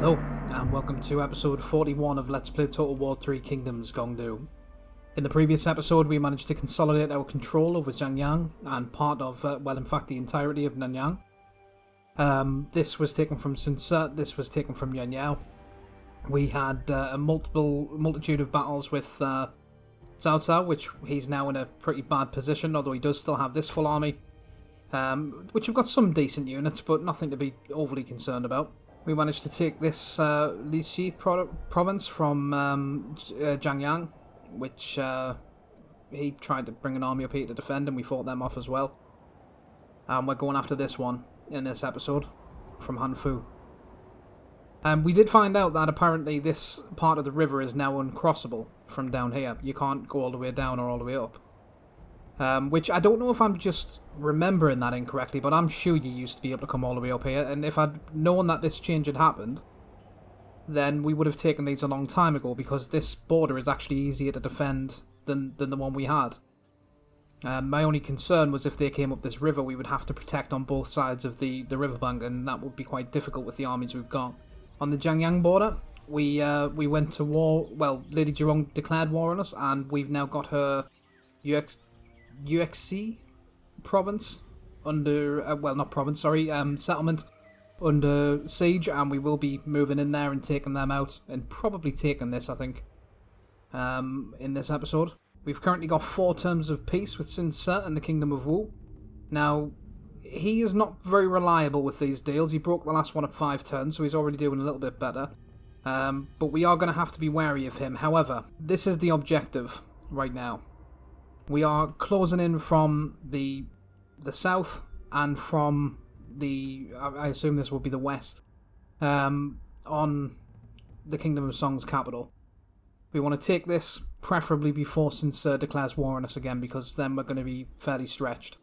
Hello, and welcome to episode 41 of Let's Play Total War 3 Kingdoms Gongdu. In the previous episode, we managed to consolidate our control over Xiangyang and part of, in fact, the entirety of Nanyang. This was taken from Sun Ce, this was taken from Yuan Yao. We had a multitude of battles with Cao Cao, which he's now in a pretty bad position, although he does still have this full army, which have got some decent units, but nothing to be overly concerned about. We managed to take this Lixi province from Zhang Yang, which he tried to bring an army up here to defend, and we fought them off as well. We're going after this one in this episode from Hanfu. We did find out that apparently this part of the river is now uncrossable from down here. You can't go all the way down or all the way up. Which I don't know if I'm just remembering that incorrectly, but I'm sure you used to be able to come all the way up here, and if I'd known that this change had happened, then we would have taken these a long time ago, because this border is actually easier to defend than the one we had. My only concern was if they came up this river, we would have to protect on both sides of the riverbank, and that would be quite difficult with the armies we've got. On the Zhangyang border, we went to war. Well, Lady Zhurong declared war on us, and we've now got her Yuexi province under, settlement under siege, and we will be moving in there and taking them out, and probably taking this, I think, in this episode. We've currently got 4 terms of peace with Sun Ce and the Kingdom of Wu. Now, he is not very reliable with these deals. He broke the last one at 5 turns, so he's already doing a little bit better. But we are going to have to be wary of him. However, this is the objective right now. We are closing in from the south and from the, I assume this will be the west, on the Kingdom of Song's capital. We want to take this preferably before Sun Ce declares war on us again, because then we're going to be fairly stretched.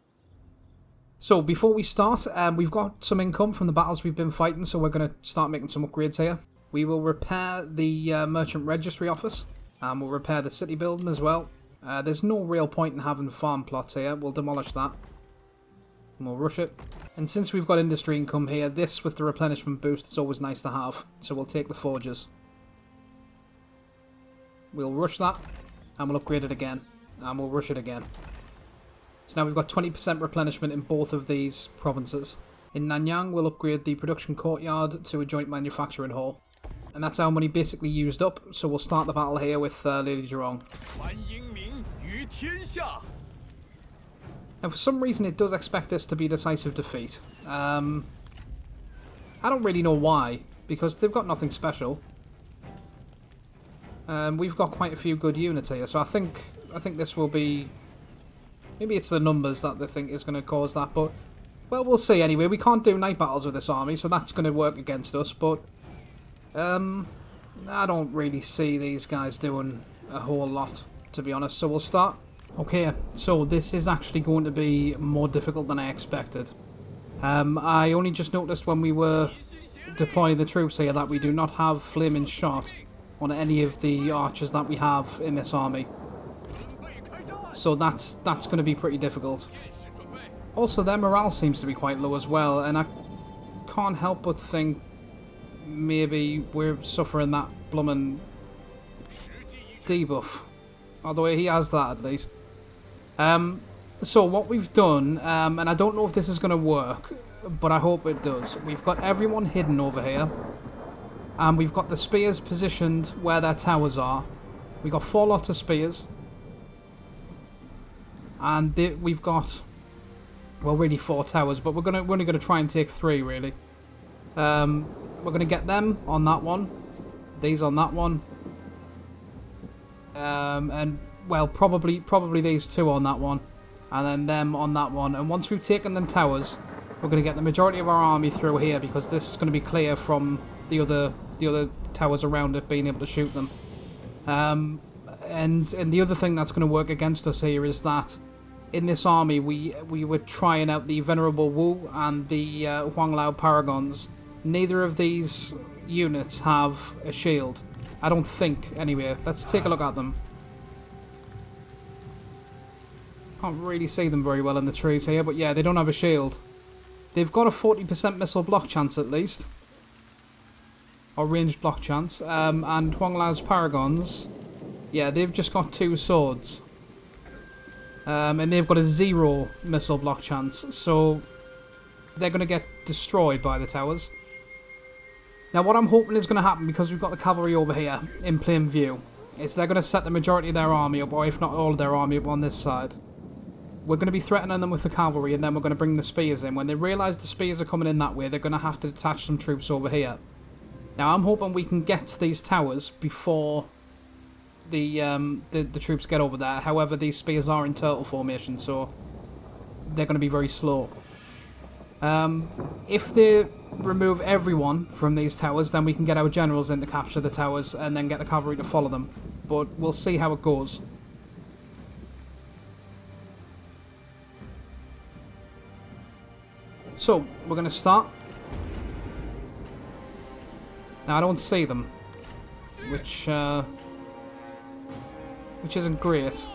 So before we start, we've got some income from the battles we've been fighting, so we're going to start making some upgrades here. We will repair the Merchant Registry Office, and we'll repair the city building as well. There's no real point in having farm plots here. We'll demolish that. And we'll rush it. And since we've got industry income here, this with the replenishment boost is always nice to have. So we'll take the forges. We'll rush that. And we'll upgrade it again. And we'll rush it again. So now we've got 20% replenishment in both of these provinces. In Nanyang, we'll upgrade the production courtyard to a joint manufacturing hall. And that's our money basically used up, so we'll start the battle here with Lady Zhurong. And for some reason it does expect this to be decisive defeat. I don't really know why, because they've got nothing special. We've got quite a few good units here, so I think this will be... Maybe it's the numbers that they think is going to cause that, but... Well, we'll see anyway. We can't do night battles with this army, so that's going to work against us, but... I don't really see these guys doing a whole lot, to be honest, so we'll start. Okay, so this is actually going to be more difficult than I expected. I only just noticed when we were deploying the troops here that we do not have flaming shot on any of the archers that we have in this army. So that's going to be pretty difficult. Also, their morale seems to be quite low as well, and I can't help but think maybe we're suffering that bloomin' debuff. Although he has that at least. So what we've done, and I don't know if this is going to work, but I hope it does. We've got everyone hidden over here. And we've got the spears positioned where their towers are. We've got 4 lots of spears. And we've got, well, really 4 towers, but we're only going to try and take 3 really. We're going to get them on that one. These on that one. And, well, probably these 2 on that one. And then them on that one. And once we've taken them towers, we're going to get the majority of our army through here, because this is going to be clear from the other towers around it being able to shoot them. And the other thing that's going to work against us here is that in this army we were trying out the Venerable Wu and the Huanglao Paragons. Neither of these units have a shield. I don't think, anyway. Let's take a look at them. Can't really see them very well in the trees here, but yeah, they don't have a shield. They've got a 40% missile block chance at least. or ranged block chance. And Huang Lao's Paragons, yeah, they've just got 2 swords. And they've got a 0 missile block chance, so they're going to get destroyed by the towers. Now what I'm hoping is going to happen, because we've got the cavalry over here in plain view, is they're going to set the majority of their army up, or if not all of their army up on this side. We're going to be threatening them with the cavalry, and then we're going to bring the spears in. When they realise the spears are coming in that way, they're going to have to detach some troops over here. Now I'm hoping we can get to these towers before the troops get over there. However, these spears are in turtle formation, so they're going to be very slow. If they remove everyone from these towers, then we can get our generals in to capture the towers and then get the cavalry to follow them. But we'll see how it goes. So, we're going to start. Now, I don't see them, which isn't great.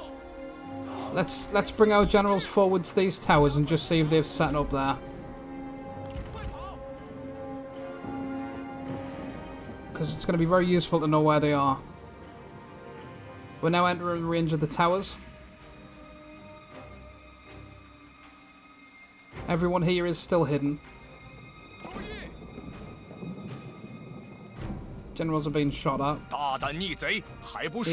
Let's bring our generals forward to these towers and just see if they've set up there. Because it's going to be very useful to know where they are. We're now entering range of the towers. Everyone here is still hidden. Generals are being shot at. He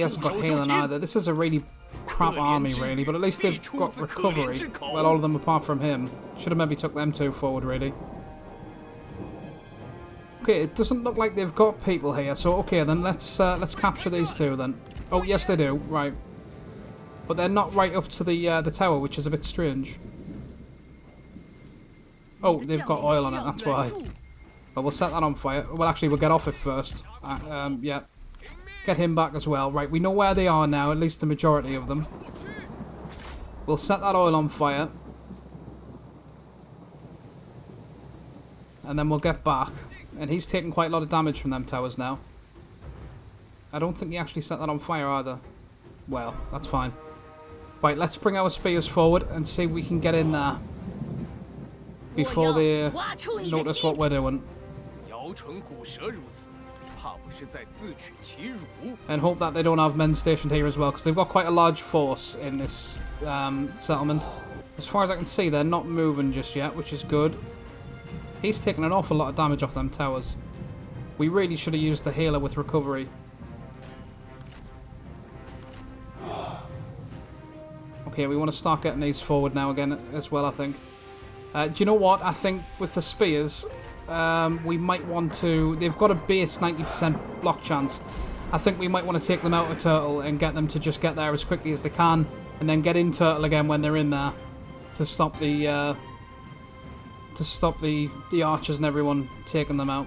hasn't got healing either. This is a really crap army, really, but at least they've got recovery. Well, all of them apart from him. Should have maybe took them 2 forward, really. Okay, it doesn't look like they've got people here, so okay, then let's capture these 2 then. Oh, yes they do, right. But they're not right up to the tower, which is a bit strange. Oh, they've got oil on it, that's why. Well, we'll set that on fire. Well, actually, we'll get off it first. Yeah. Get him back as well. Right, we know where they are now, at least the majority of them. We'll set that oil on fire. And then we'll get back. And he's taking quite a lot of damage from them towers now. I don't think he actually set that on fire either. Well, that's fine. Right, let's bring our spears forward and see if we can get in there before they notice what we're doing. And hope that they don't have men stationed here as well, because they've got quite a large force in this settlement. As far as I can see, they're not moving just yet, which is good. He's taking an awful lot of damage off them towers. We really should have used the healer with recovery. Okay, we want to start getting these forward now again as well, I think. Do you know what? I think with the spears, we might want to... They've got a base 90% block chance. I think we might want to take them out of Turtle and get them to just get there as quickly as they can, and then get in Turtle again when they're in there to stop the archers and everyone taking them out.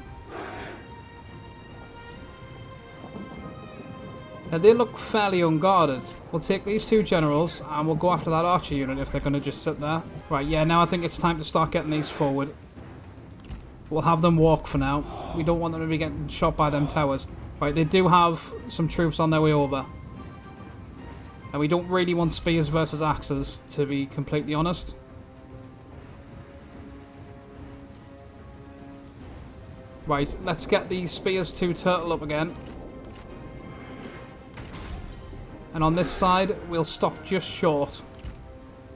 Now they look fairly unguarded. We'll take these 2 generals and we'll go after that archer unit if they're going to just sit there. Right, yeah, now I think it's time to start getting these forward. We'll have them walk for now. We don't want them to be getting shot by them towers. Right, they do have some troops on their way over. And we don't really want spears versus axes, to be completely honest. Right, let's get these spears to Turtle up again. And on this side, we'll stop just short.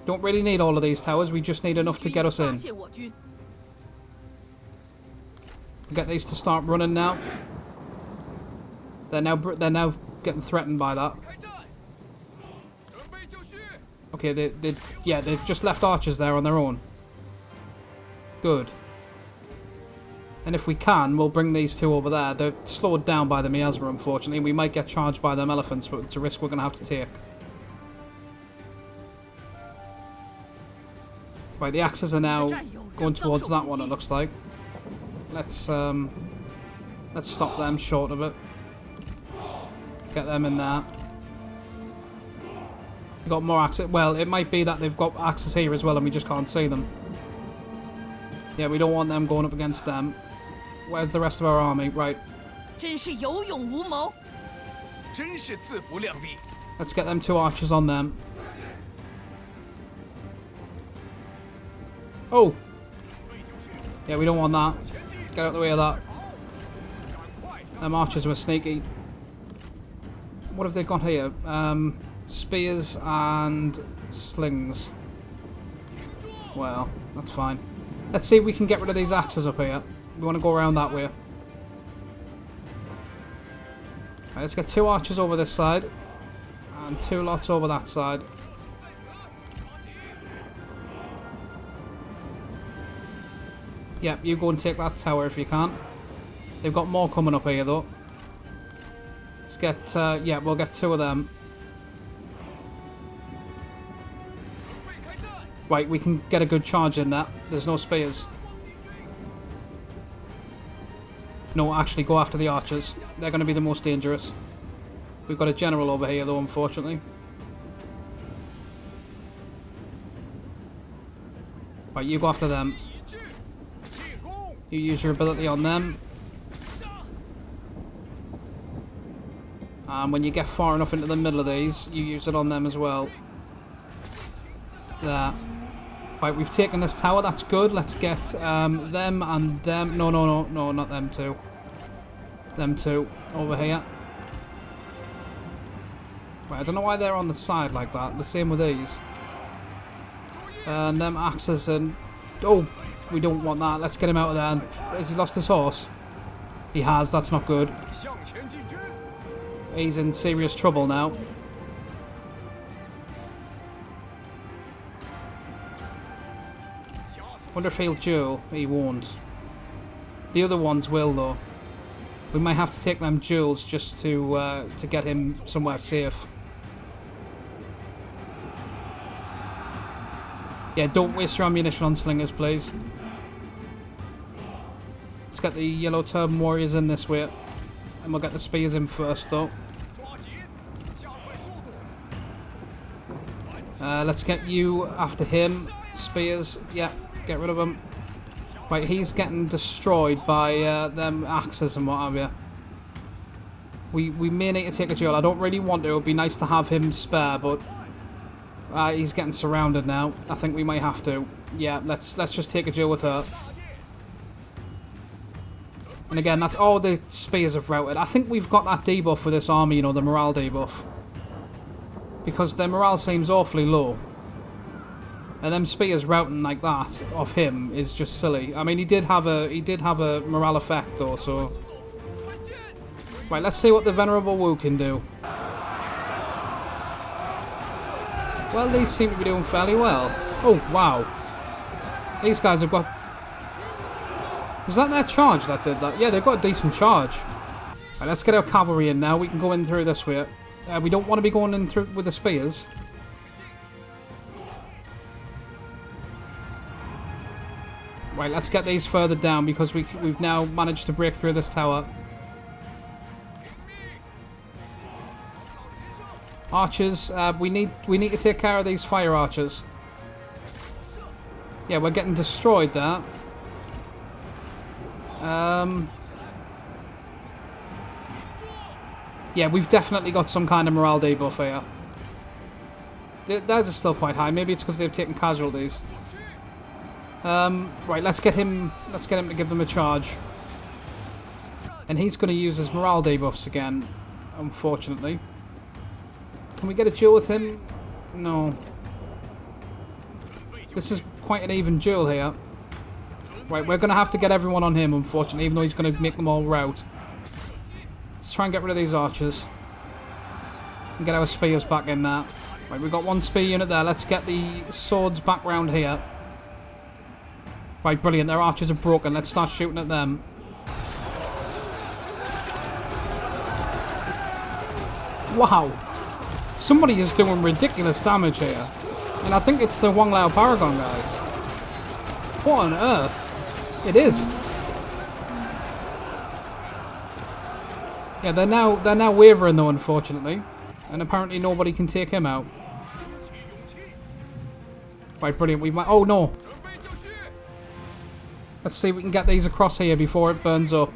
Don't really need all of these towers, we just need enough to get us in. Get these to start running now. They're now getting threatened by that. Okay, they've just left archers there on their own. Good. And if we can, we'll bring these 2 over there. They're slowed down by the miasma, unfortunately. We might get charged by them elephants, but it's a risk we're going to have to take. Right, the axes are now going towards that one, it looks like. Let's stop them short of it. Get them in there. We've got more axes. Well, it might be that they've got axes here as well and we just can't see them. Yeah, we don't want them going up against them. Where's the rest of our army? Right. Let's get them 2 archers on them. Oh! Yeah, we don't want that. Get out of the way of that. Them archers were sneaky. What have they got here? Spears and slings. Well, that's fine. Let's see if we can get rid of these axes up here. We want to go around that way. Right, let's get 2 archers over this side. And 2 lots over that side. Yep, you go and take that tower if you can. They've got more coming up here though. Let's get, yeah, we'll get 2 of them. Right, we can get a good charge in that. There's no spears. No, actually, go after the archers. They're going to be the most dangerous. We've got a general over here, though, unfortunately. Right, you go after them. You use your ability on them. And when you get far enough into the middle of these, you use it on them as well. There. Right, we've taken this tower. That's good. Let's get them and them. No, not them two. Them two over here. Right, I don't know why they're on the side like that. The same with these. And them axes and... Oh, we don't want that. Let's get him out of there. And has he lost his horse? He has. That's not good. He's in serious trouble now. Wonder if he'll duel. He won't. The other ones will, though. We might have to take them duels just to get him somewhere safe. Yeah, don't waste your ammunition on slingers, please. Let's get the yellow turban warriors in this way. And we'll get the spears in first, though. Let's get you after him. Spears, yeah. Get rid of him. Right, he's getting destroyed by them axes and what have you. We may need to take a duel. I don't really want to. It would be nice to have him spare, but he's getting surrounded now. I think we might have to. Yeah, let's just take a duel with her. And again, that's all the spears have routed. I think we've got that debuff for this army, you know, the morale debuff. Because their morale seems awfully low. And them spears routing like that of him is just silly. I mean, he did have a morale effect though, so. Right, let's see what the Venerable Wu can do. Well, these seem to be doing fairly well. Oh, wow. These guys have got... Was that their charge that did that? Yeah, they've got a decent charge. Right, let's get our cavalry in now. We can go in through this way. We don't want to be going in through with the spears. Right, let's get these further down because we've now managed to break through this tower. Archers, we need to take care of these fire archers. Yeah, we're getting destroyed there. Yeah, we've definitely got some kind of morale debuff here. Theirs is still quite high. Maybe it's because they've taken casualties. Right, let's get him to give them a charge. And he's going to use his morale debuffs again, unfortunately. Can we get a duel with him? No. This is quite an even duel here. Right, we're going to have to get everyone on him, unfortunately, even though he's going to make them all rout. Let's try and get rid of these archers. And get our spears back in there. Right, we've got one spear unit there. Let's get the swords back round here. Right, brilliant. Their archers are broken. Let's start shooting at them. Wow. Somebody is doing ridiculous damage here. And I think it's the Wang Lao Paragon guys. What on earth? It is. Yeah, they're now wavering though, unfortunately. And apparently nobody can take him out. Right, brilliant. We might... Oh, no. Let's see if we can get these across here before it burns up.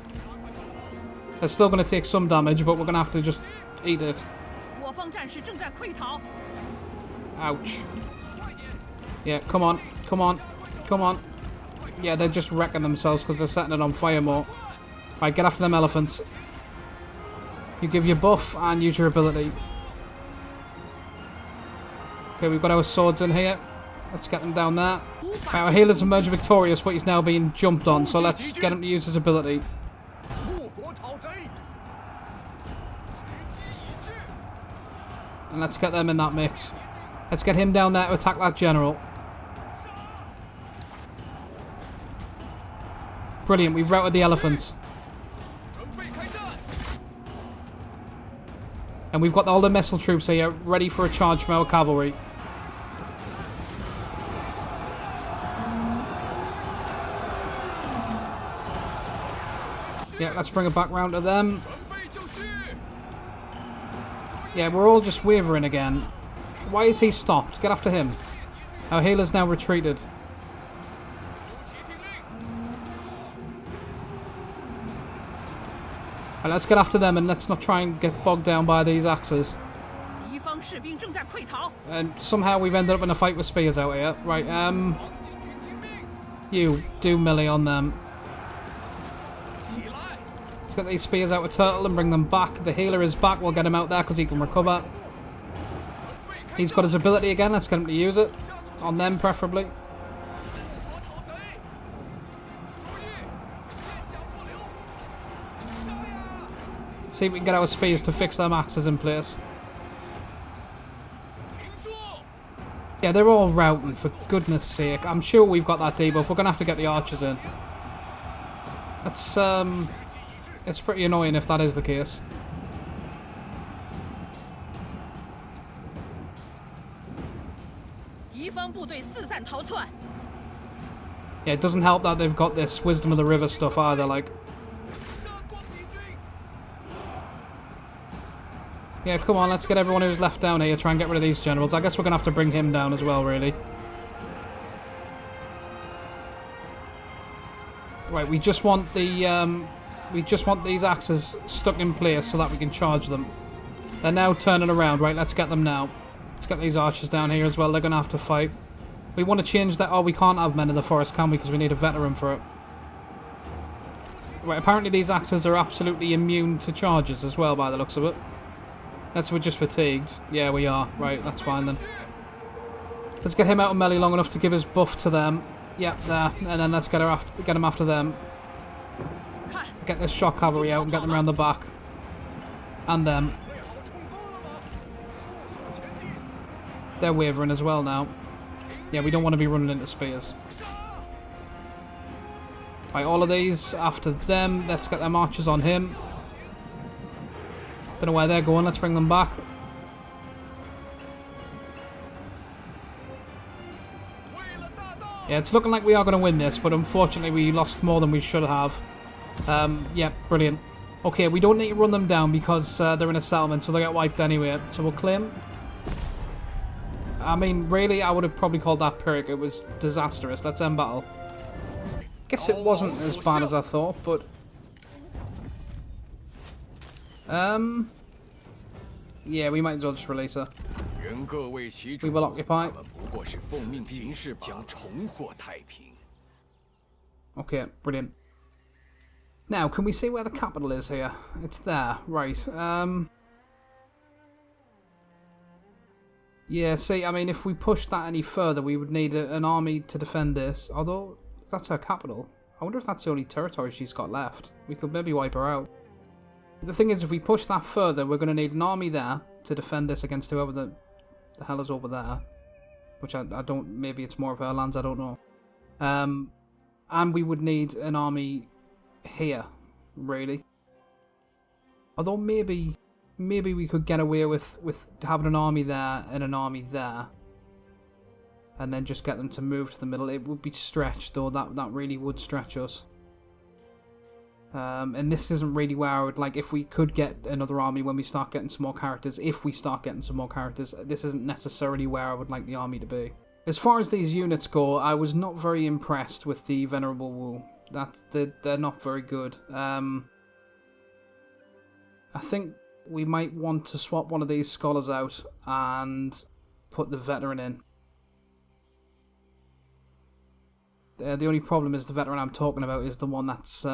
They're still going to take some damage, but we're going to have to just eat it. Ouch. Yeah, come on. Come on. Come on. Yeah, they're just wrecking themselves because they're setting it on fire more. Right, get after them elephants. You give your buff and use your ability. Okay, we've got our swords in here. Let's get them down there. Our healer's emerged victorious, but he's now being jumped on, so let's get him to use his ability. And let's get them in that mix. Let's get him down there to attack that general. Brilliant, we've routed the elephants. And we've got all the missile troops here, ready for a charge from our cavalry. Yeah, let's bring it back round to them. Yeah, we're all just wavering again. Why is he stopped? Get after him. Our healer's now retreated. Right, let's get after them and let's not try and get bogged down by these axes. And somehow we've ended up in a fight with spears out here. Right, you do melee on them. Let's get these spears out of Turtle and bring them back. The healer is back. We'll get him out there because he can recover. He's got his ability again. Let's get him to use it. On them, preferably. See if we can get our spears to fix them axes in place. Yeah, they're all routing, for goodness sake. I'm sure we've got that debuff. We're going to have to get the archers in. That's, it's pretty annoying if that is the case. Yeah, it doesn't help that they've got this Wisdom of the River stuff either, like... Yeah, come on, let's get everyone who's left down here, try and get rid of these generals. I guess we're going to have to bring him down as well, really. Right, we just want the, we just want these axes stuck in place so that we can charge them. They're now turning around. Right, let's get them now. Let's get these archers down here as well. They're going to have to fight. We want to change that. Oh, we can't have men in the forest, can we? Because we need a veteran for it. Right, apparently these axes are absolutely immune to charges as well, by the looks of it. Unless we're just fatigued. Yeah, we are. Right, that's fine then. Let's get him out of melee long enough to give his buff to them. Yep, there. And then let's get him after them. Get this shock cavalry out and get them around the back. And them. They're wavering as well now. Yeah, we don't want to be running into spears. Right, all of these after them. Let's get them archers on him. Don't know where they're going. Let's bring them back. Yeah, it's looking like we are going to win this, but unfortunately we lost more than we should have. Yeah, brilliant. Okay, we don't need to run them down because they're in a settlement, so they get wiped anyway. So we'll claim. I mean, really, I would have probably called that Pyrrhic. It was disastrous. Let's end battle. Guess it wasn't as bad as I thought, but... yeah, we might as well just release her. We will occupy. Okay, brilliant. Now, can we see where the capital is here? It's there, right. Yeah, see, I mean, if we push that any further, we would need an army to defend this. Although, that's her capital. I wonder if that's the only territory she's got left. We could maybe wipe her out. The thing is, if we push that further, we're going to need an army there to defend this against whoever the hell is over there. Which I don't... Maybe it's more of her lands, I don't know. And we would need an army here, really. Although maybe we could get away with having an army there and an army there. And then just get them to move to the middle. It would be stretched, though. That really would stretch us. And this isn't really where I would like, if we could get another army when we start getting some more characters, this isn't necessarily where I would like the army to be. As far as these units go, I was not very impressed with the Venerable Wu. They're not very good. I think we might want to swap one of these scholars out and put the veteran in. The only problem is the veteran I'm talking about is the one that's...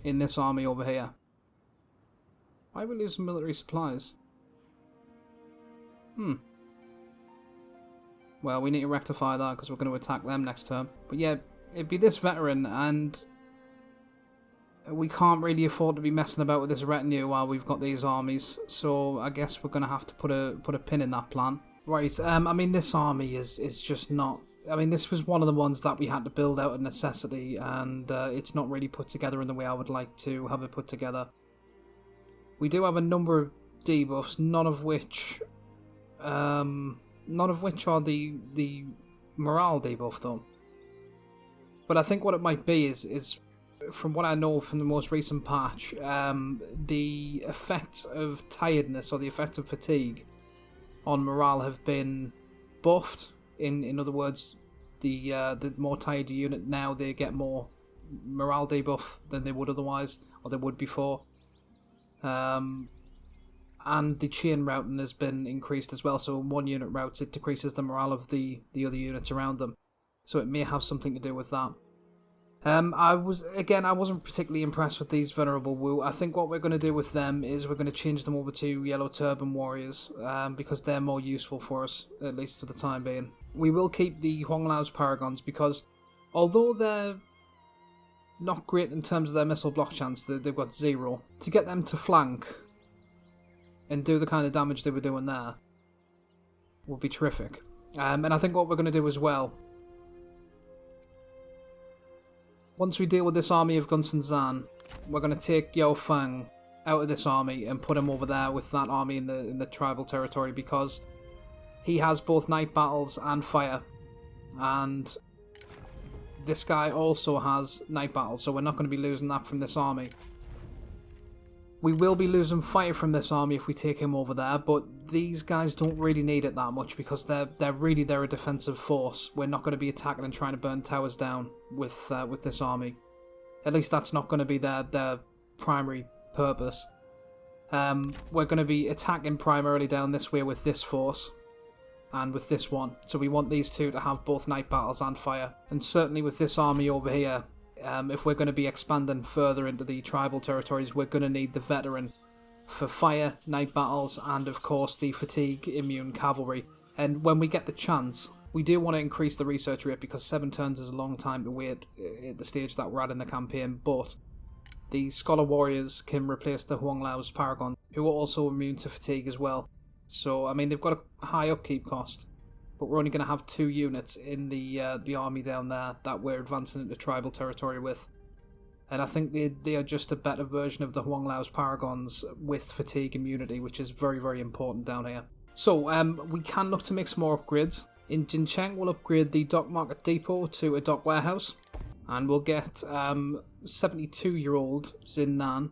in this army over here. Why are we losing military supplies? Well, we need to rectify that because we're going to attack them next turn. But yeah, it'd be this veteran, and we can't really afford to be messing about with this retinue while we've got these armies. So I guess we're going to have to put a pin in that plan. Right, I mean, this army is just not... I mean, this was one of the ones that we had to build out of necessity, and it's not really put together in the way I would like to have it put together. We do have a number of debuffs, none of which are the morale debuff, though. But I think what it might be is from what I know from the most recent patch, the effects of tiredness or the effects of fatigue on morale have been buffed. In other words, the more tired unit now, they get more morale debuff than they would otherwise, or they would before. And the chain routing has been increased as well, so when one unit routes, it decreases the morale of the other units around them. So it may have something to do with that. I wasn't particularly impressed with these Venerable Wu. I think what we're going to do with them is we're going to change them over to Yellow Turban Warriors, because they're more useful for us, at least for the time being. We will keep the Huanglau's Paragons because, although they're not great in terms of their missile block chance, they've got 0. To get them to flank and do the kind of damage they were doing there would be terrific. And I think what we're going to do as well, once we deal with this army of Gunsun Zan, we're going to take Yao Feng out of this army and put him over there with that army in the tribal territory, because he has both night battles and fire, and this guy also has night battles, so we're not going to be losing that from this army. We will be losing fire from this army if we take him over there, but these guys don't really need it that much because they're a defensive force. We're not going to be attacking and trying to burn towers down with this army. At least that's not going to be their primary purpose. We're going to be attacking primarily down this way with this force and with this one. So we want these two to have both night battles and fire. And certainly with this army over here, if we're going to be expanding further into the tribal territories, we're going to need the veteran for fire, night battles, and of course the fatigue immune cavalry. And when we get the chance, we do want to increase the research rate because 7 turns is a long time to wait at the stage that we're at in the campaign, but the Scholar Warriors can replace the Huanglau's Paragon, who are also immune to fatigue as well. So, I mean, they've got a high upkeep cost, but we're only going to have 2 units in the army down there that we're advancing into tribal territory with. And I think they are just a better version of the Huanglau's Paragons with fatigue immunity, which is very, very important down here. So, we can look to make some more upgrades. In Jincheng, we'll upgrade the Dock Market Depot to a dock warehouse. And we'll get 72-year-old Xin Nan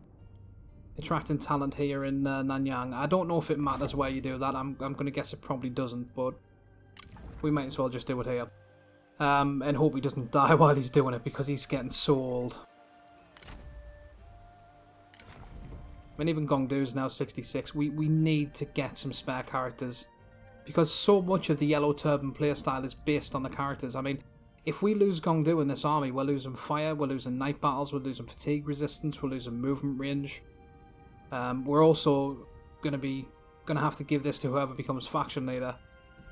attracting talent here in Nanyang. I don't know if it matters where you do that. I'm going to guess it probably doesn't, but we might as well just do it here. And hope he doesn't die while he's doing it, because he's getting so old. I mean, even Gongdu's now 66. We need to get some spare characters, because so much of the Yellow Turban playstyle is based on the characters. I mean, if we lose Gongdu in this army, we're losing fire, we're losing night battles, we're losing fatigue resistance, we're losing movement range. We're also gonna have to give this to whoever becomes faction leader.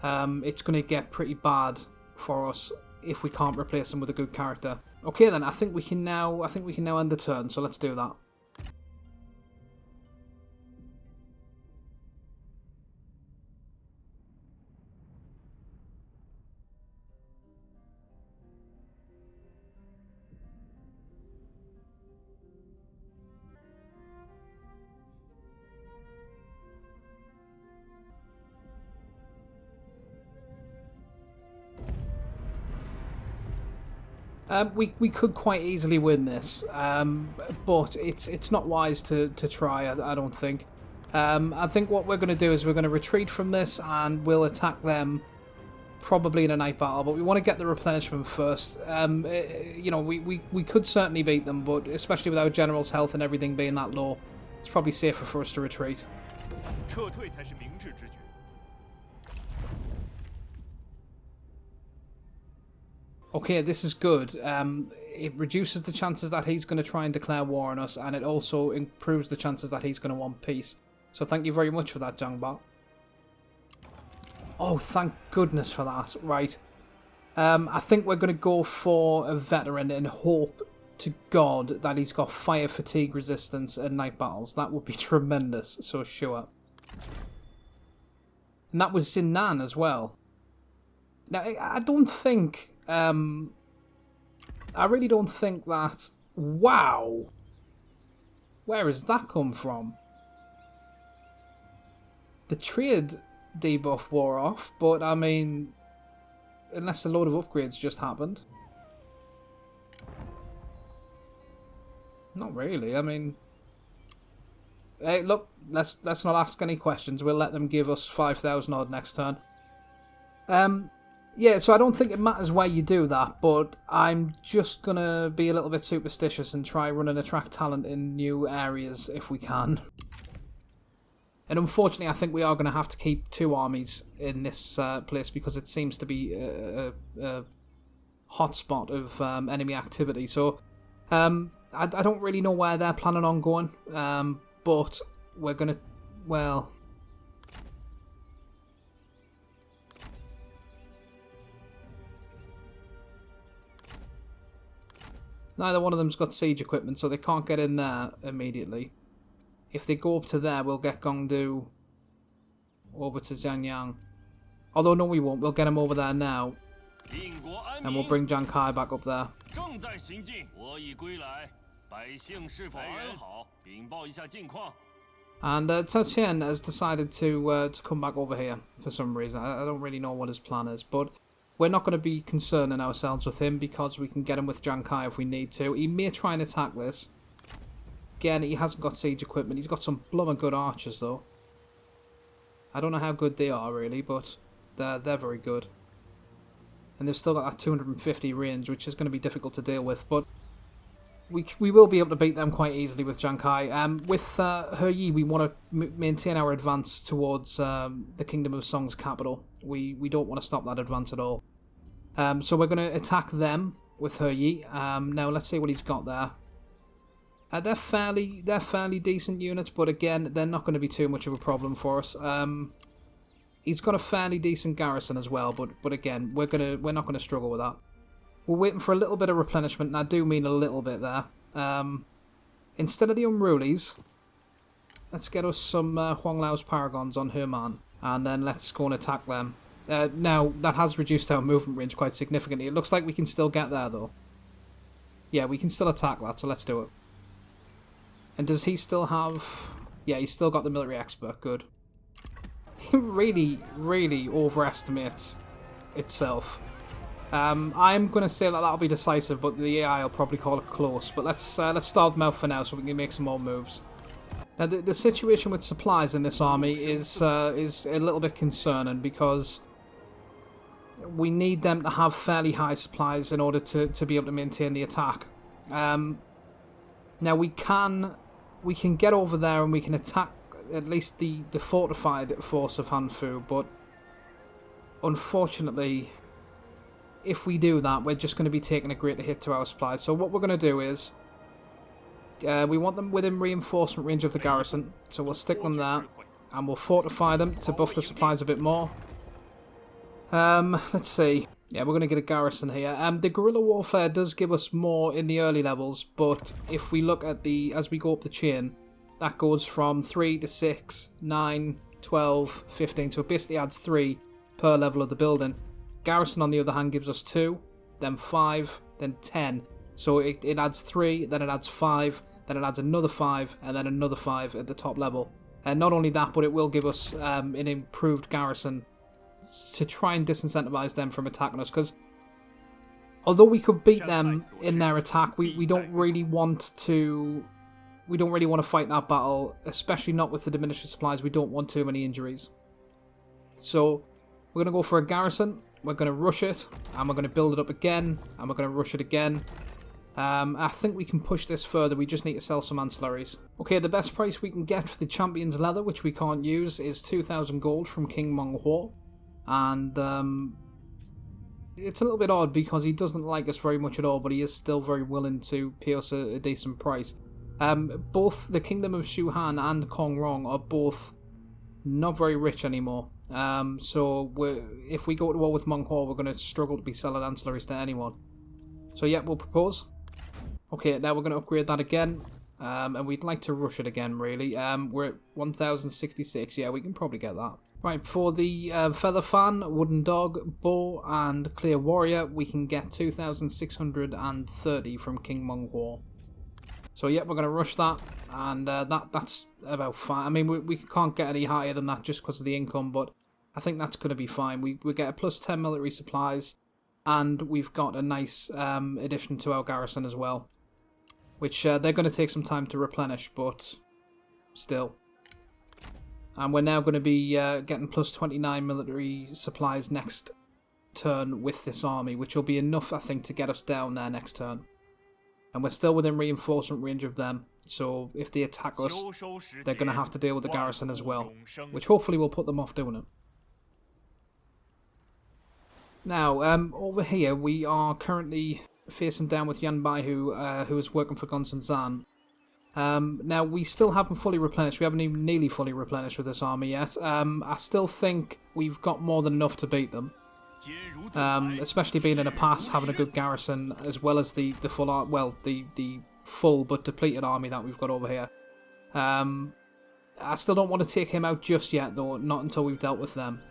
It's gonna get pretty bad for us if we can't replace him with a good character. Okay then, I think we can now end the turn, so let's do that. We could quite easily win this, but it's not wise to try, I don't think. I think what we're going to do is we're going to retreat from this and we'll attack them probably in a night battle, but we want to get the replenishment first. You know, we could certainly beat them, but especially with our general's health and everything being that low, it's probably safer for us to retreat. Okay, this is good. It reduces the chances that he's going to try and declare war on us, and it also improves the chances that he's going to want peace. So thank you very much for that, Zhang. Oh, thank goodness for that. Right. I think we're going to go for a veteran and hope to God that he's got fire fatigue resistance and night battles. That would be tremendous, so sure. And that was Zinnan as well. Now, I don't think... I really don't think that... Wow! Where has that come from? The trade debuff wore off, but I mean... Unless a load of upgrades just happened. Not really, I mean... Hey, look, let's not ask any questions. We'll let them give us 5,000 odd next turn. Yeah, so I don't think it matters where you do that, but I'm just going to be a little bit superstitious and try run and attract talent in new areas if we can. And unfortunately, I think we are going to have to keep 2 armies in this place because it seems to be a hotspot of enemy activity. So I don't really know where they're planning on going, but we're going to, well... Neither one of them's got siege equipment, so they can't get in there immediately. If they go up to there, we'll get Gongdu over to Zhanyang. Although, no, we won't. We'll get him over there now. And we'll bring Jiang Kai back up there. And Cao Qian has decided to come back over here for some reason. I don't really know what his plan is, but we're not going to be concerning ourselves with him because we can get him with Jiang Kai if we need to. He may try and attack this. Again, he hasn't got siege equipment. He's got some blooming good archers, though. I don't know how good they are, really, but they're very good. And they've still got that 250 range, which is going to be difficult to deal with, but we will be able to beat them quite easily with Jiang Kai. With He Yi, we want to maintain our advance towards the Kingdom of Song's capital. We don't want to stop that advance at all. So we're going to attack them with He Yi. Now let's see what he's got there. They're fairly decent units, but again, they're not going to be too much of a problem for us. He's got a fairly decent garrison as well, but again, we're not going to struggle with that. We're waiting for a little bit of replenishment, and I do mean a little bit there. Instead of the Unrulies, let's get us some Huang Lao's Paragons on Herman, and then let's go and attack them. Now, that has reduced our movement range quite significantly. It looks like we can still get there, though. Yeah, we can still attack that, so let's do it. And does he still have... Yeah, he's still got the military expert. Good. He really, really overestimates itself. I'm going to say that that'll be decisive, but the AI will probably call it close. But let's starve them out for now so we can make some more moves. Now, the situation with supplies in this army is a little bit concerning because we need them to have fairly high supplies in order to be able to maintain the attack. Now, we can get over there and we can attack at least the fortified force of Hanfu, but unfortunately, if we do that, we're just going to be taking a greater hit to our supplies. So what we're going to do is, we want them within reinforcement range of the garrison, so we'll stick them there, and we'll fortify them to buff the supplies a bit more. Let's see. Yeah, we're going to get a garrison here. The guerrilla warfare does give us more in the early levels, but if we look at as we go up the chain, that goes from 3 to 6, 9, 12, 15, so it basically adds 3 per level of the building. Garrison, on the other hand, gives us 2, then 5, then 10. So it adds 3, then it adds 5, then it adds another 5, and then another 5 at the top level. And not only that, but it will give us an improved garrison to try and disincentivize them from attacking us, because although we could beat them in their attack, we don't really want to fight that battle, especially not with the diminished supplies. We don't want too many injuries. So we're going to go for a garrison, we're going to rush it, and we're going to build it up again, and we're going to rush it again. I think we can push this further. We just need to sell some ancillaries. Okay, the best price we can get for the champion's leather, which we can't use, is 2,000 gold from King Meng Huo. And it's a little bit odd because he doesn't like us very much at all, but he is still very willing to pay us a decent price. Both the Kingdom of Shuhan and Kong Rong are both not very rich anymore. So if we go to war with Monghua, we're going to struggle to be selling ancillaries to anyone. So yeah, we'll propose. Okay, now we're going to upgrade that again. And we'd like to rush it again, really. We're at 1066. Yeah, we can probably get that. Right, for the Feather Fan, Wooden Dog, Bow, and Clear Warrior, we can get 2,630 from King Monghua. So yeah, we're going to rush that, and that's about fine. I mean, we can't get any higher than that just because of the income, but I think that's going to be fine. We get a plus 10 military supplies, and we've got a nice addition to our garrison as well, which they're going to take some time to replenish, but still. And we're now going to be getting plus 29 military supplies next turn with this army, which will be enough, I think, to get us down there next turn. And we're still within reinforcement range of them, so if they attack us, they're going to have to deal with the garrison as well, which hopefully will put them off doing it. Now, over here, we are currently facing down with Yan Baihu, who is working for Gonsun Zan. Now, we still haven't fully replenished. We haven't even nearly fully replenished with this army yet. I still think we've got more than enough to beat them. Especially being in a pass, having a good garrison, as well as the full, the full but depleted army that we've got over here. I still don't want to take him out just yet, though, not until we've dealt with them.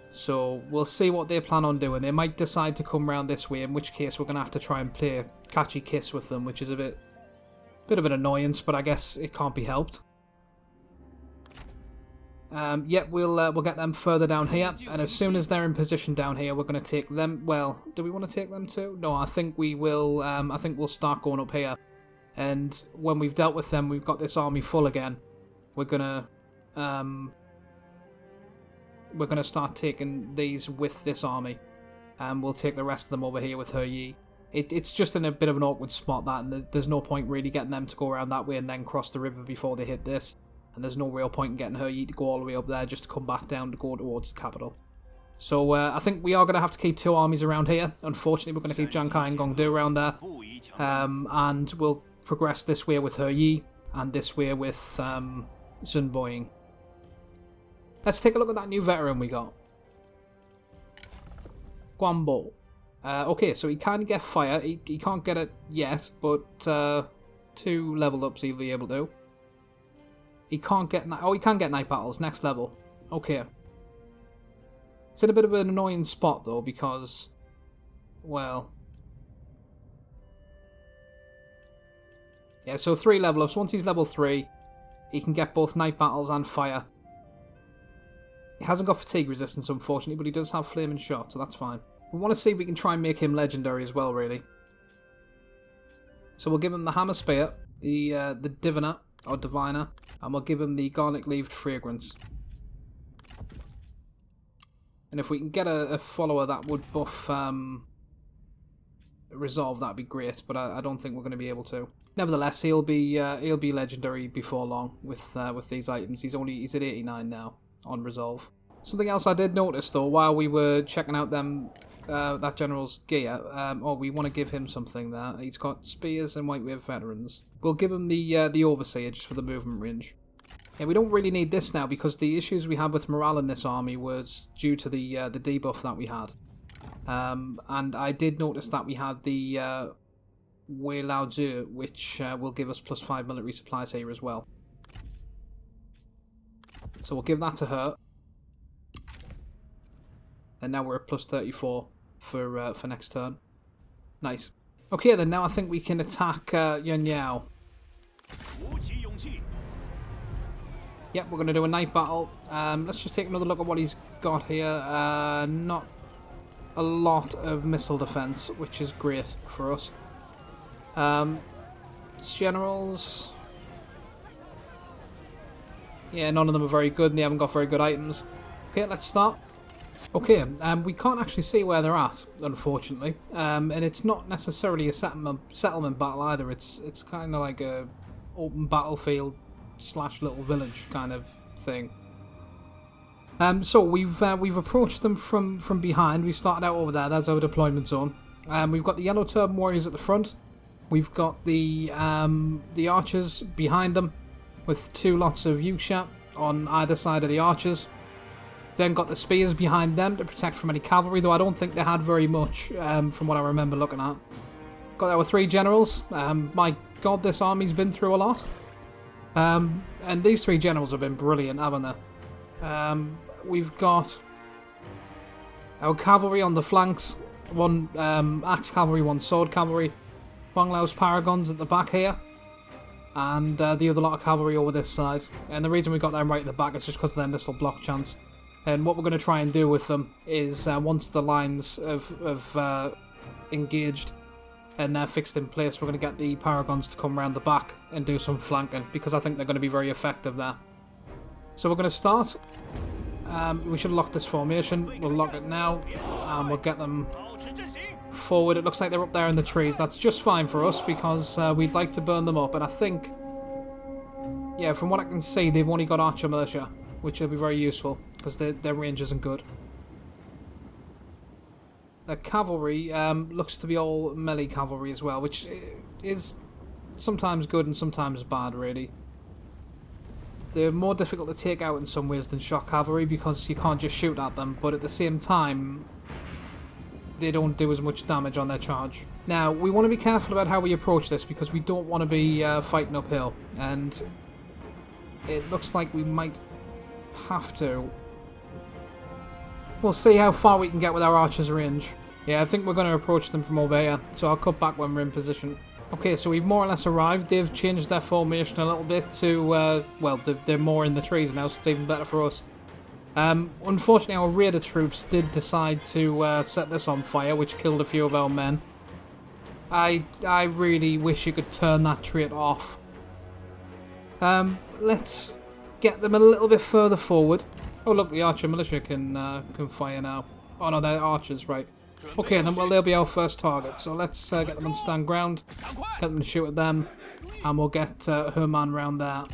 So we'll see what they plan on doing. They might decide to come round this way, in which case we're going to have to try and play catchy kiss with them, which is a bit of an annoyance, but I guess it can't be helped. Yep, we'll get them further down here, and as soon as they're in position down here, we're going to take them. Well, do we want to take them too? No, I think we will. I think we'll start going up here, and when we've dealt with them, we've got this army full again. We're gonna start taking these with this army, and we'll take the rest of them over here with He Yi. It's just in a bit of an awkward spot, that, and there's no point really getting them to go around that way and then cross the river before they hit this. And there's no real point in getting He Yi to go all the way up there just to come back down to go towards the capital. So I think we are going to have to keep two armies around here. Unfortunately, we're going to keep Jiang Kai and Gongdu around there. And we'll progress this way with He Yi and this way with Zun Boying. Let's take a look at that new veteran we got. Guanbo. Okay, so he can get fire. He can't get it yet, but 2 level ups he'll be able to. He can't get... Oh, he can get night battles. Next level. Okay. It's in a bit of an annoying spot, though, because... Well... Yeah, so 3 level ups. Once he's level 3, he can get both night battles and fire. He hasn't got fatigue resistance, unfortunately, but he does have flaming shot, so that's fine. We want to see if we can try and make him legendary as well, really. So we'll give him the Hammer Spear, the Diviner, or Diviner, and we'll give him the Garlic-Leaved Fragrance. And if we can get a follower that would buff Resolve, that'd be great, but I don't think we're going to be able to. Nevertheless, he'll be legendary before long with these items. He's at 89 now on Resolve. Something else I did notice, though, while we were checking out that general's gear, we want to give him something there. He's got spears and White Wave veterans. We'll give him the Overseer just for the movement range. Yeah, we don't really need this now because the issues we had with morale in this army was due to the debuff that we had. And I did notice that we had the Wei Lao Zhu, which will give us plus 5 military supplies here as well. So we'll give that to her. And now we're at plus 34 for next turn. Nice. Okay, then now I think we can attack Yuan Yao. Yep, we're going to do a night battle. Let's just take another look at what he's got here. Not a lot of missile defense, which is great for us. Generals... Yeah, none of them are very good, and they haven't got very good items. Okay, let's start. Okay, we can't actually see where they're at, unfortunately. And it's not necessarily a settlement battle either. It's kind of like a open battlefield / little village kind of thing. So we've approached them from behind. We started out over there. That's our deployment zone. We've got the Yellow Turban Warriors at the front. We've got the archers behind them, with 2 lots of Yuksha on either side of the archers. Then got the spears behind them to protect from any cavalry, though I don't think they had very much from what I remember looking at. Got our 3 generals. My god, this army's been through a lot. And these 3 generals have been brilliant, haven't they? We've got our cavalry on the flanks. 1 axe cavalry, 1 sword cavalry. Huang Lao's paragons at the back here. And the other lot of cavalry over this side. And the reason we got them right at the back is just because of their missile block chance. And what we're going to try and do with them is once the lines have engaged and they're fixed in place, we're going to get the paragons to come around the back and do some flanking, because I think they're going to be very effective there. So we're going to start. We should lock this formation. We'll lock it now, and we'll get them forward. It looks like they're up there in the trees. That's just fine for us, because we'd like to burn them up. And I think, yeah, from what I can see, they've only got archer militia, which will be very useful, because their range isn't good. The cavalry looks to be all melee cavalry as well, which is sometimes good and sometimes bad, really. They're more difficult to take out in some ways than shock cavalry, because you can't just shoot at them, but at the same time, they don't do as much damage on their charge. Now, we want to be careful about how we approach this, because we don't want to be fighting uphill, and it looks like we might have to. We'll see how far we can get with our archers' range. Yeah, I think we're going to approach them from over here, so I'll cut back when we're in position. Okay, so we've more or less arrived. They've changed their formation a little bit to, well, they're more in the trees now, so it's even better for us. Unfortunately, our raider troops did decide to set this on fire, which killed a few of our men. I really wish you could turn that trait off. Let's get them a little bit further forward. Oh look, the archer militia can fire now. Oh no, they're archers, right. Okay then, well they'll be our first target, so let's get them on stand ground, get them to shoot at them, and we'll get Herman round there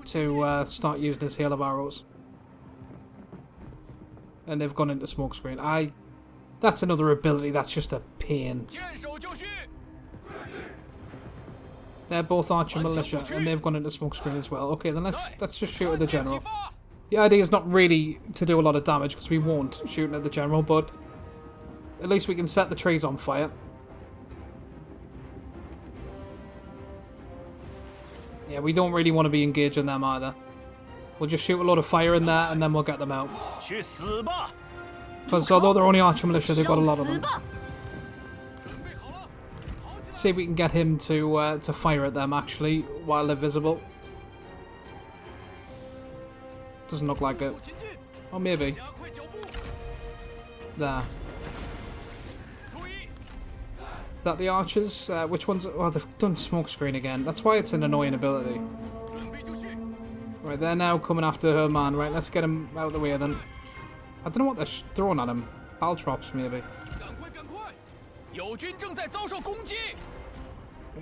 to start using his hail of arrows. And they've gone into smoke screen. That's another ability that's just a pain. They're both archer militia, and they've gone into smoke screen as well. Okay, then let's just shoot at the general. The idea is not really to do a lot of damage, because we won't shoot at the general, but at least we can set the trees on fire. Yeah, we don't really want to be engaging them either. We'll just shoot a lot of fire in there, and then we'll get them out. Because although they're only archer militia, they've got a lot of them. See if we can get him to fire at them, actually, while they're visible. Doesn't look like it. Oh, maybe. There. Is that the archers? Which ones? Oh, they've done smoke screen again. That's why it's an annoying ability. Right, they're now coming after Herman. Right, let's get him out of the way then. I don't know what they're throwing at him. Baltrops, maybe.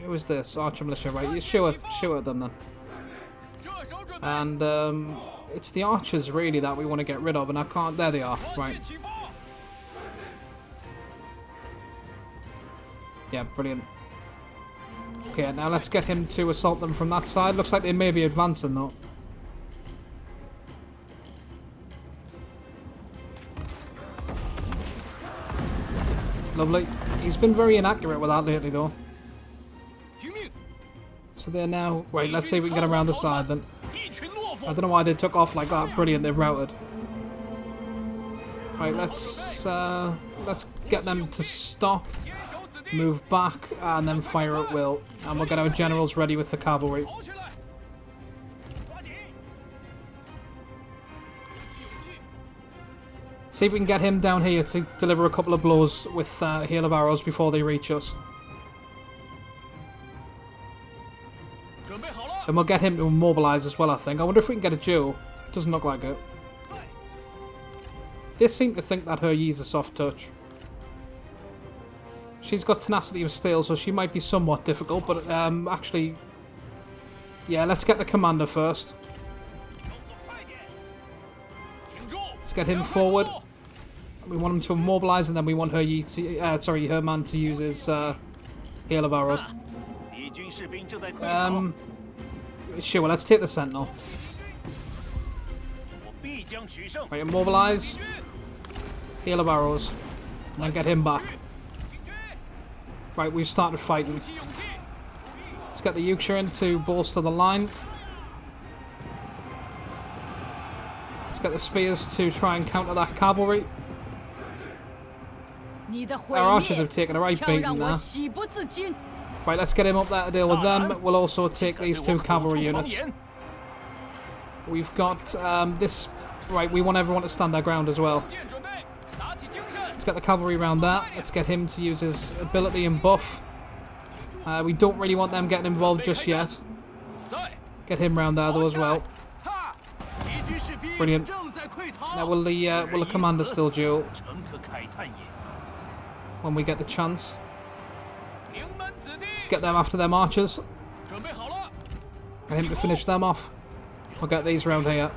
Who is this? Archer militia, right? You shoot at them then. And, it's the archers, really, that we want to get rid of, and I can't... There they are, right. Yeah, brilliant. Okay, now let's get him to assault them from that side. Looks like they may be advancing, though. Lovely. He's been very inaccurate with that lately, though. So they're now... Wait, let's see if we can get around the side, then. I don't know why they took off like that. Brilliant, they've routed. Right, let's get them to stop, move back, and then fire at will. And we'll get our generals ready with the cavalry. See if we can get him down here to deliver a couple of blows with hail of arrows before they reach us. And we'll get him to immobilize as well, I think. I wonder if we can get a duel. Doesn't look like it. They seem to think that her Yi's a soft touch. She's got tenacity of steel, so she might be somewhat difficult, but actually... Yeah, let's get the commander first. Let's get him forward. We want him to immobilize, and then we want her man to use his hail of arrows. Sure, well, let's take the sentinel. Right, immobilize. Hail of arrows. And then get him back. Right, we've started fighting. Let's get the Yorkshire in to bolster the line. Let's get the spears to try and counter that cavalry. Our archers have taken a right beating there. Right, let's get him up there to deal with them. We'll also take these 2 cavalry units. We've got this... Right, we want everyone to stand their ground as well. Let's get the cavalry around that. Let's get him to use his ability and buff. We don't really want them getting involved just yet. Get him round there though as well. Brilliant. Now will the commander still duel? When we get the chance. Let's get them after them archers. Get him to finish them off. We'll get these round here.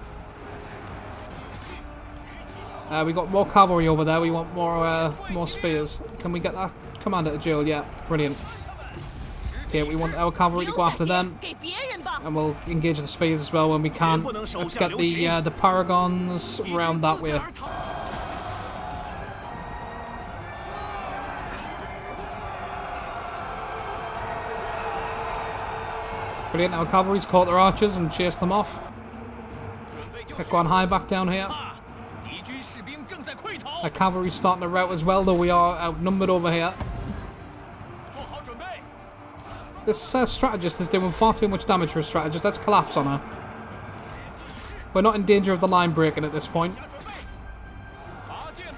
We got more cavalry over there. We want more spears. Can we get that commander to duel? Yeah, brilliant. Okay, we want our cavalry to go after them, and we'll engage the spears as well when we can. Let's get the paragons round that way. Brilliant. Our cavalry's caught their archers and chased them off. Get going high back down here. Our cavalry's starting to rout as well, though we are outnumbered over here. This strategist is doing far too much damage for a strategist. Let's collapse on her. We're not in danger of the line breaking at this point.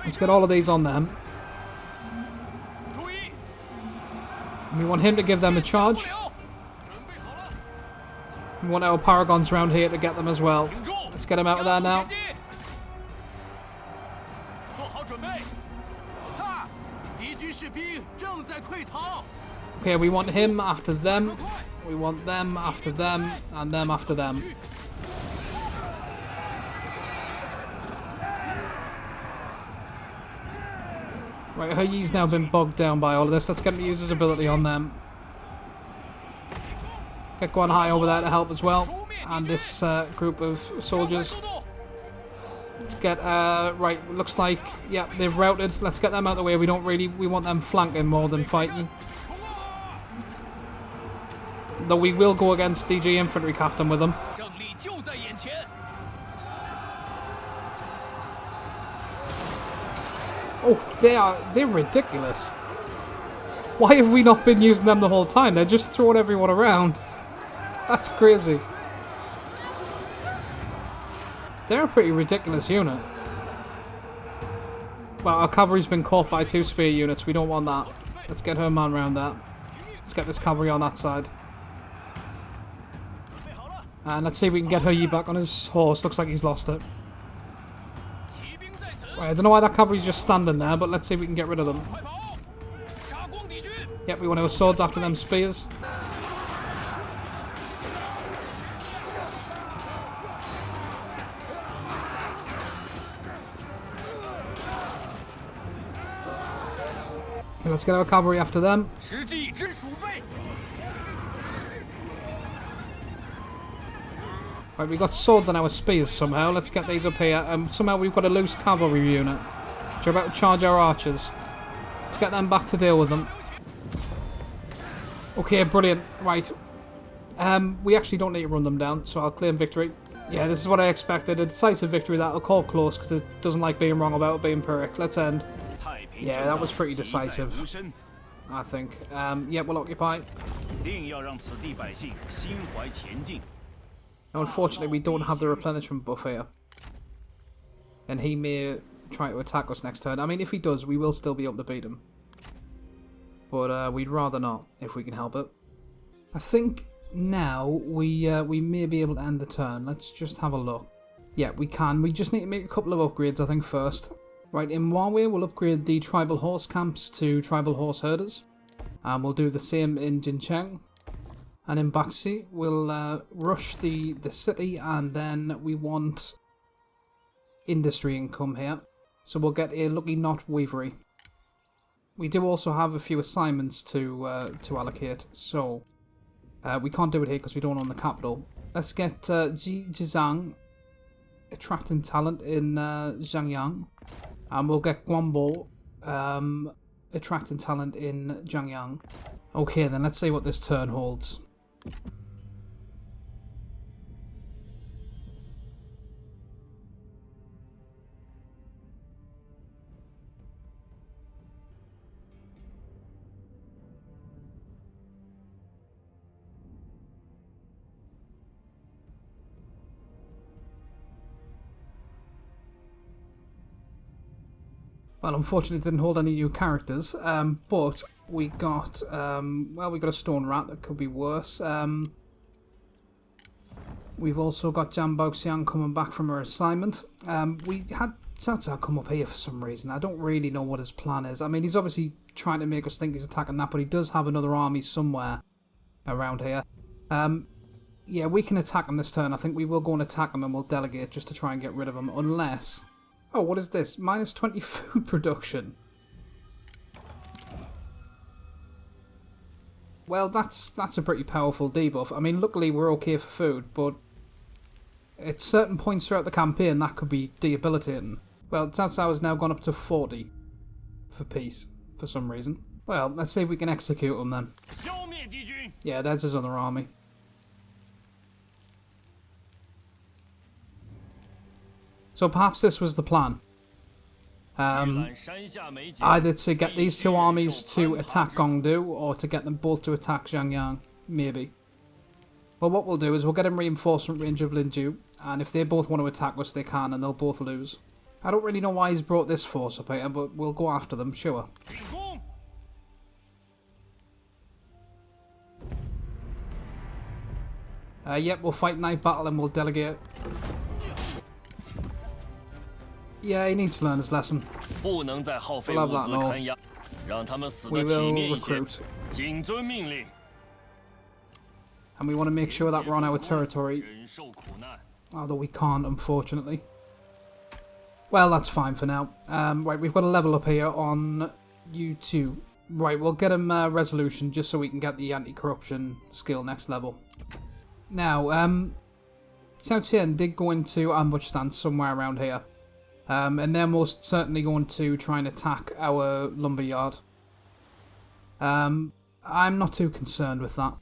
Let's get all of these on them. We want him to give them a charge. We want our paragons around here to get them as well. Let's get them out of there now. Okay, we want him after them. We want them after them, and them after them. Right, Heyi's now been bogged down by all of this. Let's get him to use his ability on them. Get going high over there to help as well. And this group of soldiers. Let's get, right, looks like, yeah, they've routed. Let's get them out of the way. We want them flanking more than fighting. Though we will go against DG Infantry Captain with them. Oh, they're ridiculous. Why have we not been using them the whole time? They're just throwing everyone around. That's crazy. They're a pretty ridiculous unit. Well, our cavalry's been caught by 2 spear units. We don't want that. Let's get her man round that. Let's get this cavalry on that side. And let's see if we can get Heyi back on his horse. Looks like he's lost it. Right, I don't know why that cavalry's just standing there, but let's see if we can get rid of them. Yep, we want our swords after them spears. Okay, let's get our cavalry after them. Right, we got swords on our spears somehow. Let's get these up here. Somehow we've got a loose cavalry unit, which are about to charge our archers. Let's get them back to deal with them. Okay, brilliant. Right. We actually don't need to run them down, so I'll claim victory. Yeah, this is what I expected. A decisive victory that'll call close, because it doesn't like being wrong about being Pyrrhic. Let's end. Yeah, that was pretty decisive, I think. Yeah, we'll occupy. Now, unfortunately, we don't have the replenishment buff here. And he may try to attack us next turn. I mean, if he does, we will still be able to beat him. But we'd rather not, if we can help it. I think now we may be able to end the turn. Let's just have a look. Yeah, we can. We just need to make a couple of upgrades, I think, first. Right, in Huawei, we'll upgrade the tribal horse camps to tribal horse herders. And we'll do the same in Jincheng. And in Baxi, we'll rush the city, and then we want industry income here. So we'll get a lucky knot weavery. We do also have a few assignments to allocate, so we can't do it here because we don't own the capital. Let's get Jizang, attracting talent in Zhangyang, and we'll get Guanbo, attracting talent in Zhangyang. Okay, then let's see what this turn holds. Well, unfortunately it didn't hold any new characters, but we got, well, we got a stone rat that could be worse. We've also got Jan Baoxiang coming back from her assignment. We had Cao Cao come up here for some reason. I don't really know what his plan is. I mean, he's obviously trying to make us think he's attacking that, but he does have another army somewhere around here. Yeah, we can attack him this turn. I think we will go and attack him and we'll delegate just to try and get rid of him, unless... Oh, what is this? Minus 20 food production. Well, that's a pretty powerful debuff. I mean, luckily we're okay for food, but at certain points throughout the campaign that could be debilitating. Well, Cao Cao has now gone up to 40 for peace, for some reason. Well, let's see if we can execute him then. Yeah, there's his other army. So perhaps this was the plan. Either to get these two armies to attack Gongdu, or to get them both to attack Zhangyang. Maybe. Well, what we'll do is we'll get in reinforcement range of Linju, and if they both want to attack us, they can, and they'll both lose. I don't really know why he's brought this force up here, but we'll go after them, sure. Yep, we'll fight night battle and we'll delegate. Yeah, he needs to learn his lesson. We'll have that and all. We will recruit. And we want to make sure that we're on our territory. Although we can't, unfortunately. Well, that's fine for now. Right, we've got a level up here on U2. Right, we'll get him resolution just so we can get the anti-corruption skill next level. Now, Cao Qian did go into ambush stance somewhere around here. And they're most certainly going to try and attack our lumberyard. I'm not too concerned with that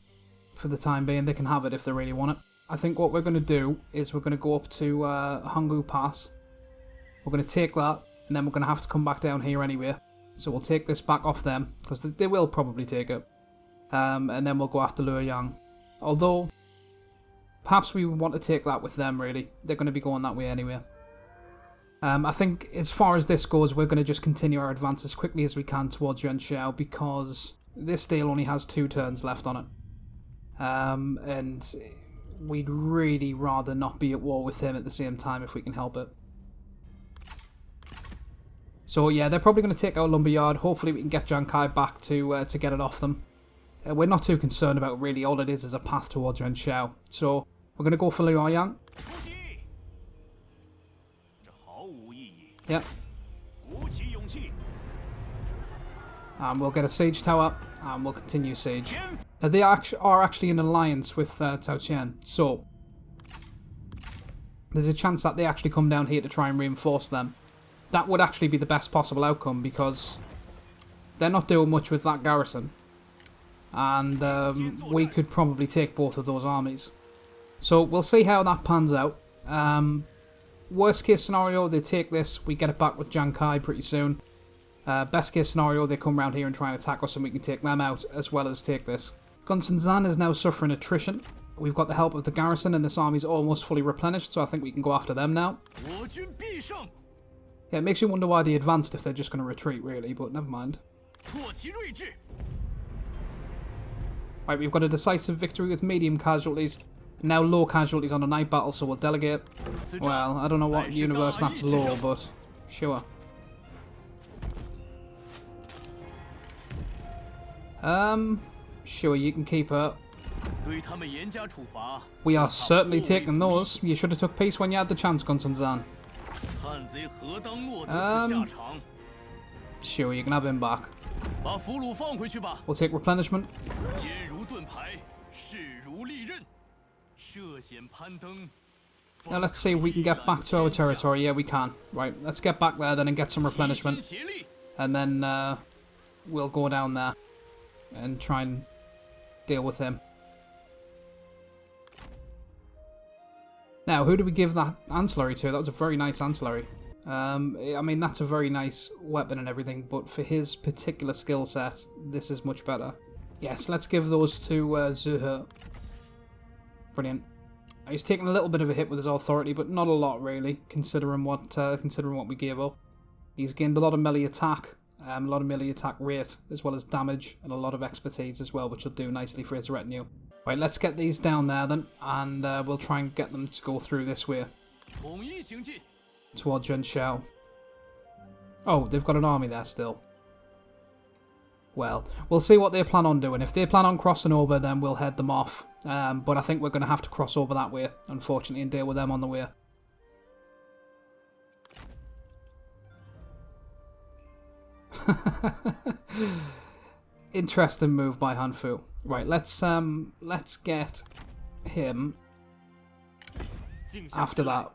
for the time being. They can have it if they really want it. I think what we're going to do is we're going to go up to Hanggu Pass. We're going to take that, and then we're going to have to come back down here anyway. So we'll take this back off them, because they will probably take it. And then we'll go after Luoyang. Although, perhaps we want to take that with them, really. They're going to be going that way anyway. I think as far as this goes, we're going to just continue our advance as quickly as we can towards Yuanxiao, because this deal only has 2 turns left on it. And we'd really rather not be at war with him at the same time if we can help it. So yeah, they're probably going to take our lumberyard. Hopefully we can get Jiang Kai back to get it off them. We're not too concerned about it, really. All it is a path towards Yuanxiao. So we're going to go for Luoyang. Yep. And we'll get a siege tower, and we'll continue siege. Now, they are actually in alliance with Cao Qian, so there's a chance that they actually come down here to try and reinforce them. That would actually be the best possible outcome, because they're not doing much with that garrison. And we could probably take both of those armies. So we'll see how that pans out. Worst case scenario, they take this, we get it back with Jiang Kai pretty soon. Best case scenario, they come around here and try and attack us and we can take them out, as well as take this. Gunsun Zan is now suffering attrition. We've got the help of the garrison and this army's almost fully replenished, so I think we can go after them now. Yeah, it makes you wonder why they advanced if they're just going to retreat, really, but never mind. Right, we've got a decisive victory with medium casualties. Now low casualties on a night battle, so we'll delegate. Well, I don't know what universe that's low, but sure. Sure, you can keep her. We are certainly taking those. You should have took peace when you had the chance, Gunsun Zan. Sure, you can have him back. We'll take replenishment. Now let's see if we can get back to our territory. Yeah, we can. Right, let's get back there then and get some replenishment. And then we'll go down there and try and deal with him. Now, who do we give that ancillary to? That was a very nice ancillary. I mean, that's a very nice weapon and everything, but for his particular skill set, this is much better. Yes, let's give those to Zuhe. Brilliant. He's taking a little bit of a hit with his authority, but not a lot really, considering what we gave up. He's gained a lot of melee attack, a lot of melee attack rate, as well as damage, and a lot of expertise as well, which will do nicely for his retinue. Right, let's get these down there then, and we'll try and get them to go through this way. Towards Yuan Shao. Oh, they've got an army there still. Well, we'll see what they plan on doing. If they plan on crossing over, then we'll head them off. But I think we're going to have to cross over that way, unfortunately, and deal with them on the way. Interesting move by Han Fu. Right, let's get him after that.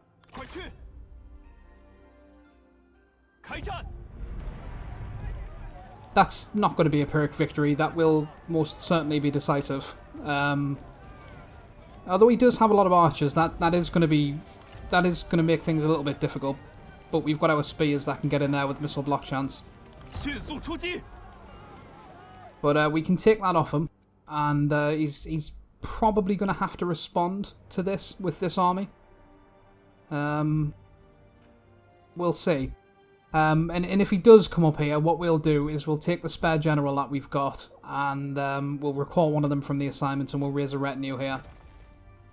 That's not going to be a Pyrrhic victory. That will most certainly be decisive. Although he does have a lot of archers, that is going to make things a little bit difficult. But we've got our spears that can get in there with missile block chance. But we can take that off him, and he's probably going to have to respond to this with this army. We'll see. And if he does come up here, what we'll do is we'll take the spare general that we've got, and we'll recall one of them from the assignment, and we'll raise a retinue here.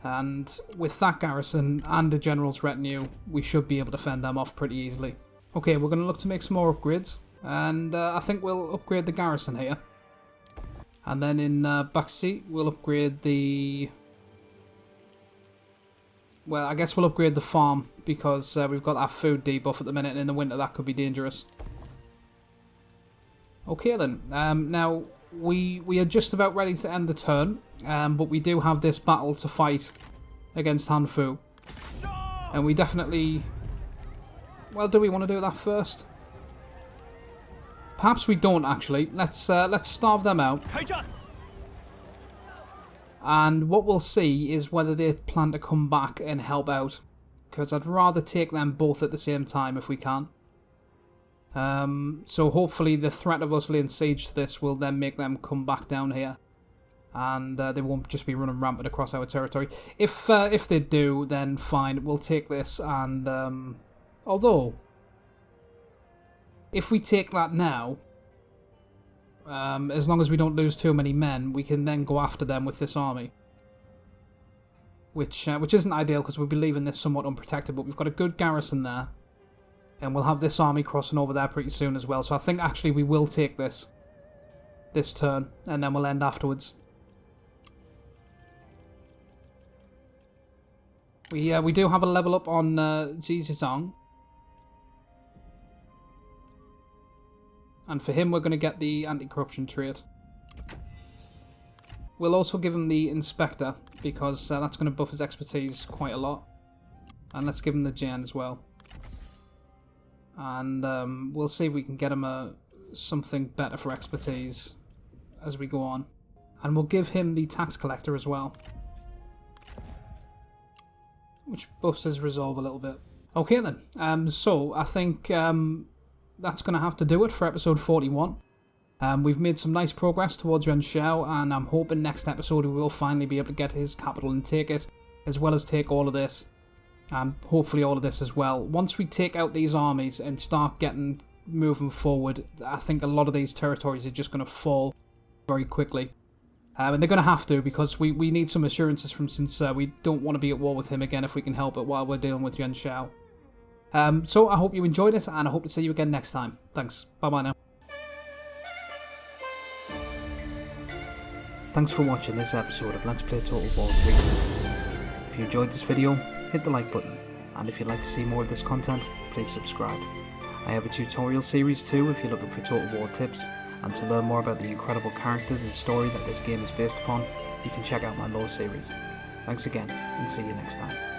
And with that garrison and the general's retinue, we should be able to fend them off pretty easily. Okay, we're going to look to make some more upgrades, and I think we'll upgrade the garrison here. And then in Baxi, we'll upgrade the... Well, I guess we'll upgrade the farm, because we've got that food debuff at the minute, and in the winter that could be dangerous. Okay then, now we are just about ready to end the turn, but we do have this battle to fight against Han Fu. And we definitely... Well, do we want to do that first? Perhaps we don't actually. Let's starve them out. And what we'll see is whether they plan to come back and help out. Because I'd rather take them both at the same time if we can. So hopefully the threat of us laying siege to this will then make them come back down here. And they won't just be running rampant across our territory. If they do, then fine. We'll take this and... although... If we take that now... as long as we don't lose too many men, we can then go after them with this army. Which isn't ideal because we'll be leaving this somewhat unprotected, but we've got a good garrison there. And we'll have this army crossing over there pretty soon as well. So I think actually we will take this turn, and then we'll end afterwards. We do have a level up on Zizong. And for him, we're going to get the anti-corruption trait. We'll also give him the Inspector, because that's going to buff his expertise quite a lot. And let's give him the Gen as well. And we'll see if we can get him something better for expertise as we go on. And we'll give him the Tax Collector as well, which buffs his resolve a little bit. Okay then, so I think... that's going to have to do it for episode 41. We've made some nice progress towards Yuan Shao, and I'm hoping next episode we will finally be able to get his capital and take it, as well as take all of this. And hopefully all of this as well. Once we take out these armies and start moving forward, I think a lot of these territories are just going to fall very quickly. And they're going to have to, because we need some assurances from Sun Ce. We don't want to be at war with him again if we can help it while we're dealing with Yuan Shao. So I hope you enjoyed it, and I hope to see you again next time. Thanks. Bye-bye now. Thanks for watching this episode of Let's Play Total War 3 Kingdoms. If you enjoyed this video, hit the like button, and if you'd like to see more of this content, please subscribe. I have a tutorial series too if you're looking for Total War tips, and to learn more about the incredible characters and story that this game is based upon, you can check out my lore series. Thanks again, and see you next time.